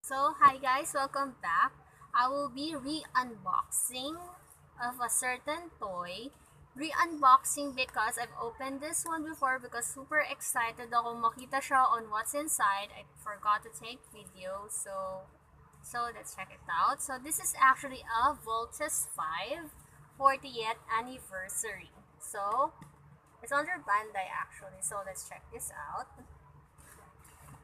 So, hi guys, welcome back. I will be re-unboxing of a certain toy. Re-unboxing because I've opened this one before because super excited ako makita siya on what's inside. I forgot to take video, so let's check it out. So this is actually a Voltes 5 40th anniversary. So it's under Bandai actually. So let's check this out.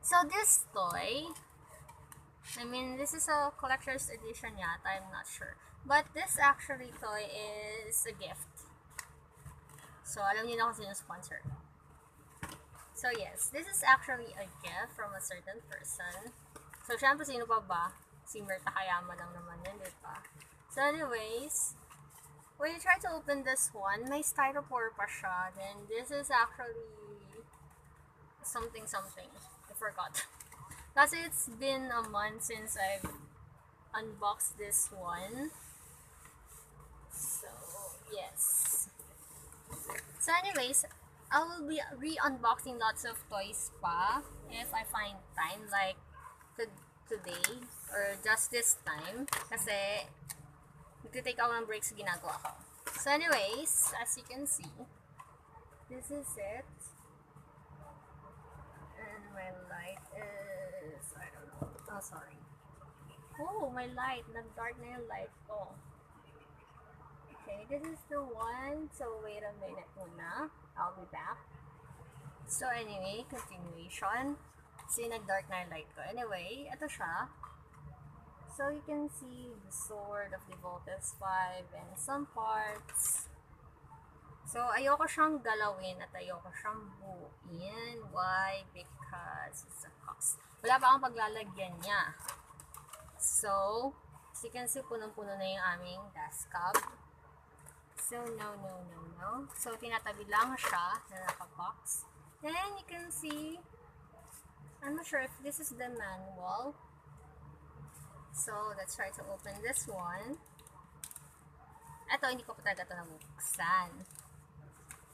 So this toy, this is a collector's edition yata, I'm not sure. But this actually toy is a gift. So, alam niyo na kung sino sponsor. So, yes, this is actually a gift from a certain person. So, syempre, sino pa ba? Si Mir Takayama lang naman yun, di ba? So, anyways, when you try to open this one, may styrofoam pa siya. Then, this is actually something. I forgot. Kasi it's been a month since I've unboxed this one. So, yes. So, anyways, I will be re-unboxing lots of toys pa if I find time, like today or just this time. Kasi, nagtitake ako ng break sa ginagawa ko. So, anyways, as you can see, this is it. And my light is, I don't know. Oh, sorry. Oh, my light. Nag-dark na yung light ko. Okay, this is the one. So, wait a minute muna. I'll be back. So, anyway, continuation. Kasi nag-dark na yung light ko. Anyway, ito siya. So, you can see the sword of the Voltes 5 and some parts. So, ayoko siyang galawin at ayoko siyang buuin. Why? Because it's a cost. Wala pa akong paglalagyan niya. So, as you can see, punong-puno na yung aming dashcam. So, no. So, tinatabi lang siya na naka-box. Then, you can see, I'm not sure if this is the manual. So, let's try to open this one. Ito, hindi ko pa talaga ito nabuksan.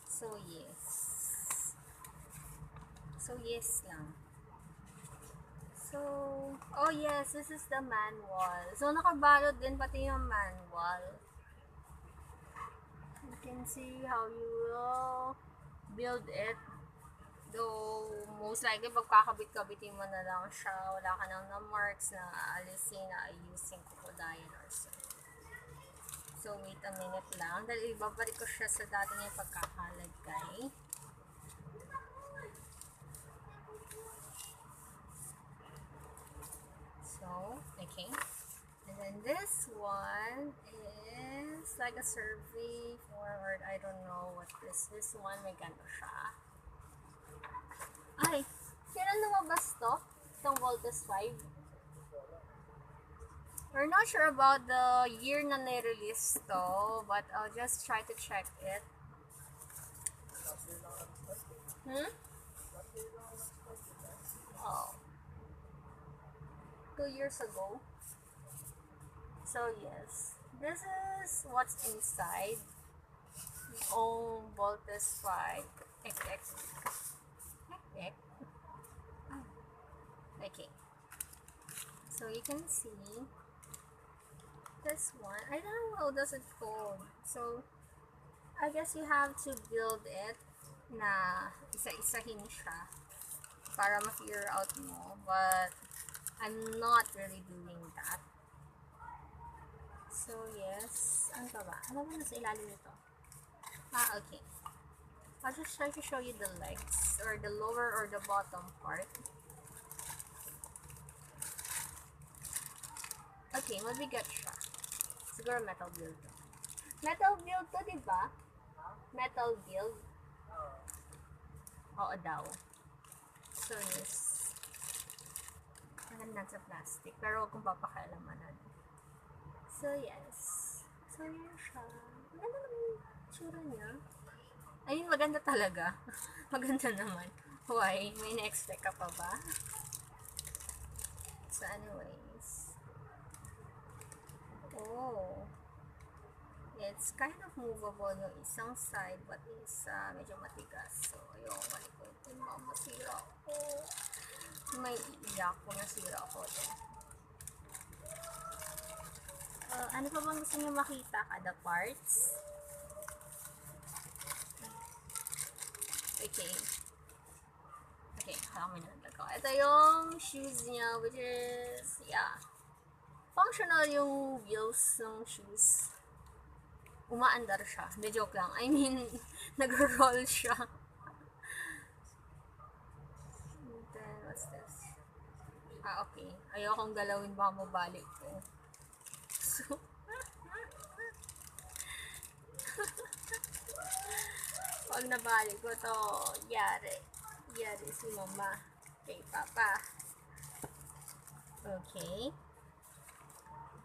So, yes. So, yes lang. So, oh yes, this is the manual. So, nakabalot din pati yung manual. You can see how you will build it. Though, most likely, pagkakabit-kabitin mo na lang siya, wala ka nang na-marks na alisin, na ayusin, kukudayan or so. So, wait a minute lang. Dahil ibabalik ko siya sa dati niyang pagkakalagay. So, okay. And then this one is like a survey forward. I don't know what this one. May gano siya. Ay! Kailan lumabas to? Itong Voltes 5? We're not sure about the year na nirelease to, but I'll just try to check it. Oh. 2 years ago. So yes, this is what's inside. Oh, Voltes 5 XX. Okay. So you can see this one. I don't know how does it go. So I guess you have to build it na isa-isahin siya para ma-figure out mo. But I'm not really doing that. So yes, ano pa ba? Ano ba nasa ilalim nito? Okay. I'll just try to show you the legs or the lower or the bottom part. Okay, mabigat siya. Siguro metal build to. Metal build to, diba? Metal build. Oo daw. So yes. Maganda sa plastic. Pero huwag kong papakialamanan. So yes. So yun siya. Maganda naman yung tsura niya. Ayun, maganda talaga. Maganda naman. Why? May na-expect ka pa ba? So anyways. Oh. It's kind of movable yung isang side, but isa medyo matigas. So, yung malikutin mo, masira ko. May iiyak ko, nasira ko. Ano pa bang gusto niyo makita? Kada parts? Okay. Okay, kami na ko. Ito yung shoes niya, which is, yeah, functional yung wheels ng shoes. Umaandar siya. Hindi, joke lang. I mean, nag-roll siya. And then, what's this? Okay. Ayokong galawin, baka mabalik ko. So, pag nabalik ko to, yari. Yari si mama. Kay papa. Okay.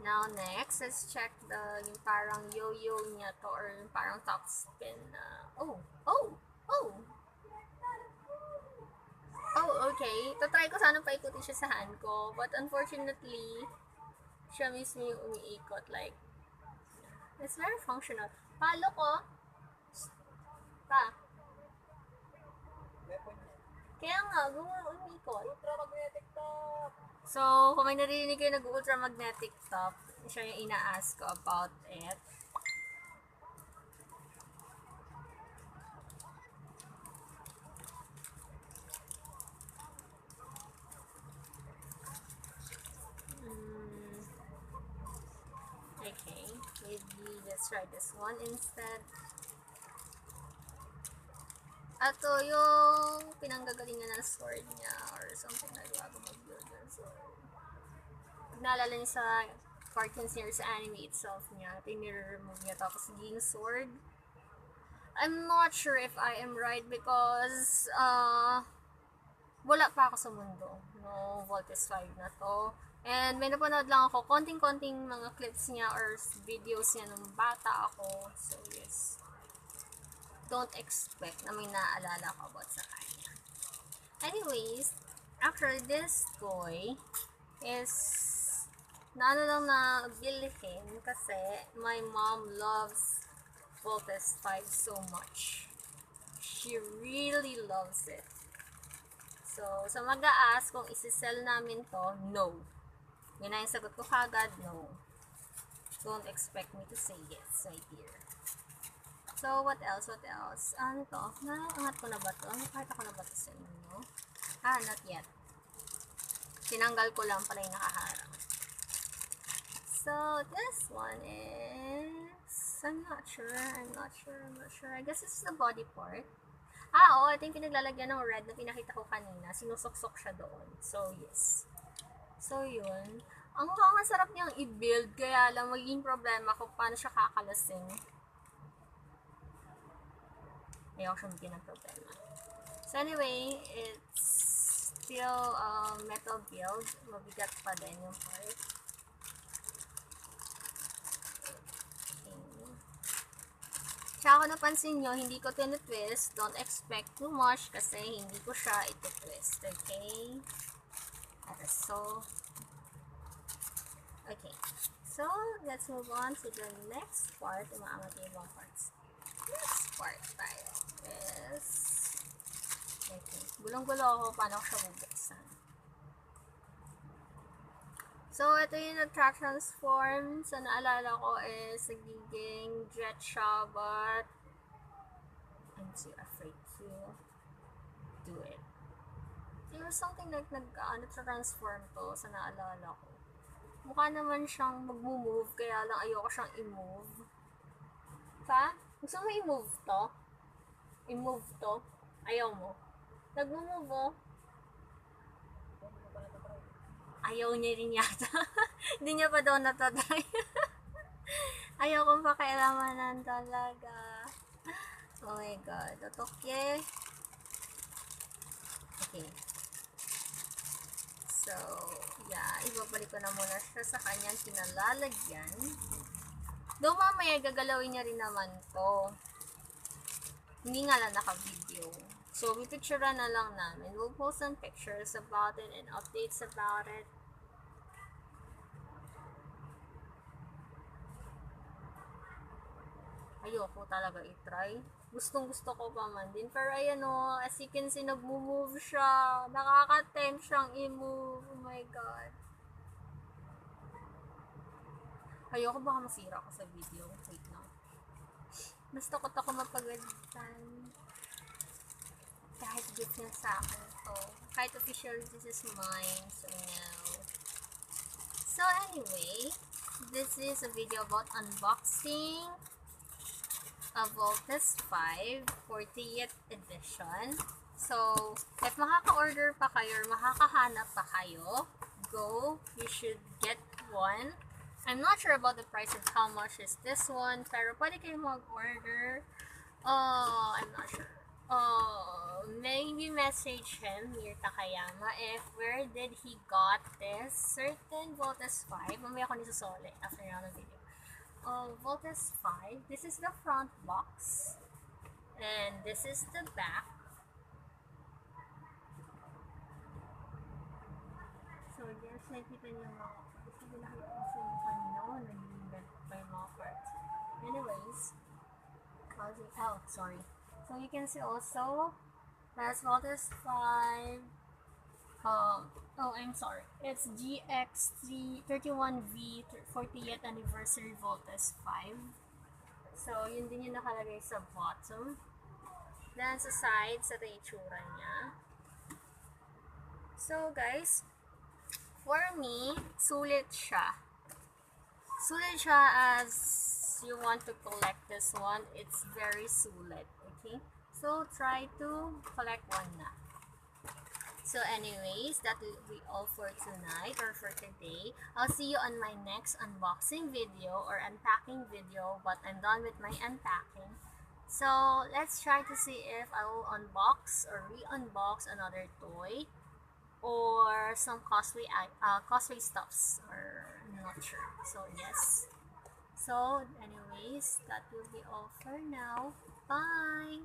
Now, next, let's check yung parang yo-yo niya to, or yung parang top spin na, oh, okay. Try ko sana paikutin siya sa hand ko, but unfortunately, siya mismo yung umiikot, like, it's very functional. Palo ko. Pa. Kaya nga, umiikot. Ultramagnetic top. So, kung may narinig kayo nag-ultramagnetic top, siya yung ina-ask ko about it. Okay, maybe let's try this one instead. Ato yung pinanggagalingan ng sword niya or something na bago mag-build ng sword. Pag naalala niyo sa cartoons niya or sa anime itself niya, pinire-remove niya tapos naging sword. I'm not sure if I am right because wala pa ako sa mundo. No, Voltes 5 na to. And may napanood lang ako, konting-konting mga clips niya or videos niya nung bata ako. So, yes. Don't expect na may naaalala ko about sa kanya. Anyways, actually, this toy is naano lang na bilhin kasi my mom loves Voltes 5 so much. She really loves it. So, sa mag-a-ask kung isi-sell namin to, no. Yun na yung sagot ko kagad, no. Don't expect me to say yes, my dear. So, what else? Ano to? Naangat ko na ba to? Nakita ko na ba to sa inyo? Not yet. Tinanggal ko lang pala yung nakaharang. So, this one is... I'm not sure. I guess this is the body part. Oo, ito yung pinaglalagyan ng red na pinakita ko kanina. Sinusoksok siya doon. So, yes. So, yun. Ang mukhang sarap niyang i-build, kaya lang magiging problema kung paano siya kakalasing. Ayaw siya magiging ng problema. So, anyway, it's still metal build. Mabigat pa din yung part. Okay. Tsaka kung napansin nyo, hindi ko tinitwist. Don't expect too much kasi hindi ko siya iti-twist. Okay? So, let's move on to the next part. Umaangat yung ibang parts. Next part tayo is, okay, gulong-gulo ako paano ko siya bubuksan. So, ito yung nag-transform. So, naalala ko is nagiging jet siya, but I'm too afraid to do it. There was something like nag-transform to sa naalala ko. Mukha naman siyang mag-move, kaya lang ayoko siyang i-move. Pa? Gusto mo i-move to? I-move to? Ayaw mo? Nag-move oh. Ayaw niya rin yata. Hindi niya pa daw natatry. Ayaw kong pakialamanan talaga. Oh my god. Otokye. Okay. So, yeah, ibabalik ko na muna siya sa kanyang kinalalagyan. Though mamaya gagalawin niya rin naman to. Hindi nga lang naka-video. So, pipicturean na lang namin. We'll post some pictures about it and updates about it. Ayoko talaga i-try. Gustong-gusto ko pa man din. Pero ayan o, as you can see, nag-move siya. Nakaka-tempt siyang i-move. Oh my god. Ayoko baka masira ako sa video. Wait lang. Mas takot ako mapagalitan. Kahit gift niya sa akin to. Kahit official, this is mine. So, no. So, anyway, this is a video about unboxing a Voltes 5 40th edition. So, if makaka-order pa kayo or makakahanap pa kayo, go. You should get one. I'm not sure about the price and how much is this one, pero pwede kayo mag-order. I'm not sure. Maybe message him, Mir Takayama, if where did he got this certain Voltes 5. Mamaya ko nisusole after na video. Voltes 5. This is the front box. And this is the back. So, yes, nakikita niyo mga parts. Hindi nakita ko sa yung kanino. Nag-invent pa yung mga parts. Anyways, sorry. So, you can see also, that's Voltes 5. I'm sorry. It's GX31V 40th anniversary Voltes 5. So, yun din yung nakalagay sa bottom. Then, sa side, sa itsura niya. So, guys, for me, sulit siya. Sulit siya as you want to collect this one. It's very sulit. Okay? So, try to collect one na. So, anyways, that will be all for tonight or for today. I'll see you on my next unboxing video or unpacking video, but I'm done with my unpacking. So, let's try to see if I will unbox or re-unbox another toy or some costly stuffs, or I'm not sure. So, yes. So, anyways, that will be all for now. Bye!